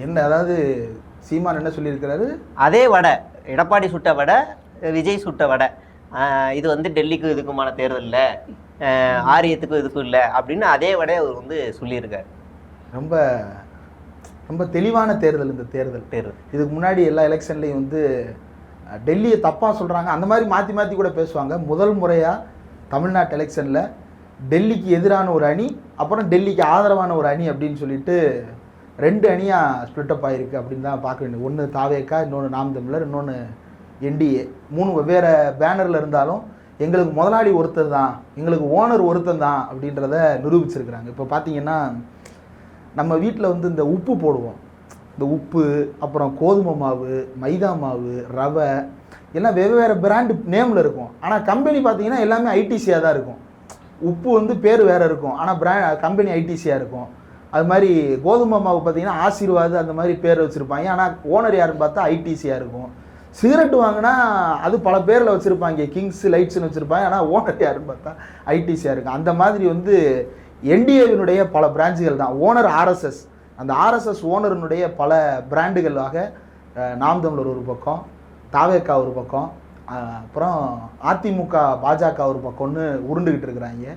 என்ன அதாவது சீமான் என்ன சொல்லியிருக்கிறாரு, அதே வடை எடப்பாடி சுட்ட வடை, விஜய் சுட்ட வடை, இது வந்து டெல்லிக்கும் இதுக்குமான தேர்தல் இல்லை, ஆரியத்துக்கும் இதுக்கும் இல்லை அப்படின்னு அதே வடை அவர் வந்து சொல்லியிருக்காரு. ரொம்ப ரொம்ப தெளிவான தேர்தல் இந்த தேர்தல். இதுக்கு முன்னாடி எல்லா எலெக்ஷன்லையும் வந்து டெல்லியை தப்பாக சொல்கிறாங்க, அந்த மாதிரி மாற்றி மாற்றி கூட பேசுவாங்க. முதல் முறையாக தமிழ்நாட்டு எலெக்ஷனில் டெல்லிக்கு எதிரான ஒரு அணி, அப்புறம் டெல்லிக்கு ஆதரவான ஒரு அணி அப்படின்னு சொல்லிட்டு 2 அணியாக ஸ்ப்ளிட்டப் ஆகிருக்கு அப்படின்னு தான் பார்க்க வேண்டியது. ஒன்று தாவேக்கா, இன்னொன்று நாம் தமிழர், இன்னொன்று என்டிஏ. 3 வெவ்வேறு பேனரில் இருந்தாலும் எங்களுக்கு முதலாளி ஒருத்தர் தான், எங்களுக்கு ஓனர் ஒருத்தன் தான் அப்படின்றத நிரூபிச்சிருக்கிறாங்க. இப்போ பார்த்தீங்கன்னா நம்ம வீட்டில் வந்து இந்த உப்பு போடுவோம், இந்த உப்பு, அப்புறம் கோதுமை மாவு, மைதா மாவு, ரவை எல்லாம் வெவ்வேறு பிராண்டு நேமில் இருக்கும். ஆனால் கம்பெனி பார்த்தீங்கன்னா எல்லாமே ஐடிசியாக தான் இருக்கும். உப்பு வந்து பேர் வேறு இருக்கும், ஆனால் கம்பெனி ஐடிசியாக இருக்கும். அது மாதிரி கோதுமை மாவு பார்த்தீங்கன்னா ஆசீர்வாது அந்த மாதிரி பேர் வச்சுருப்பாங்க, ஆனால் ஓனர் யாருன்னு பார்த்தா ஐடிசியாக இருக்கும். சிகரெட் வாங்கினா அது பல பேரில் வச்சுருப்பாங்க, கிங்ஸ் லைட்ஸ்னு வச்சுருப்பாங்க, ஆனால் ஓனர் யாருன்னு பார்த்தா ஐடிசியாக இருக்கும். அந்த மாதிரி வந்து என்டிஏவினுடைய பல பிரான்ச்சுகள் தான். ஓனர் ஆர்எஸ்எஸ், அந்த ஆர்எஸ்எஸ் ஓனருனுடைய பல பிராண்டுகளாக நாம் தமிழர் ஒரு பக்கம், தாவேக்கா ஒரு பக்கம், அப்புறம் அதிமுக பாஜக ஒரு பக்கம்னு உருண்டுகிட்டு இருக்கிறாங்க.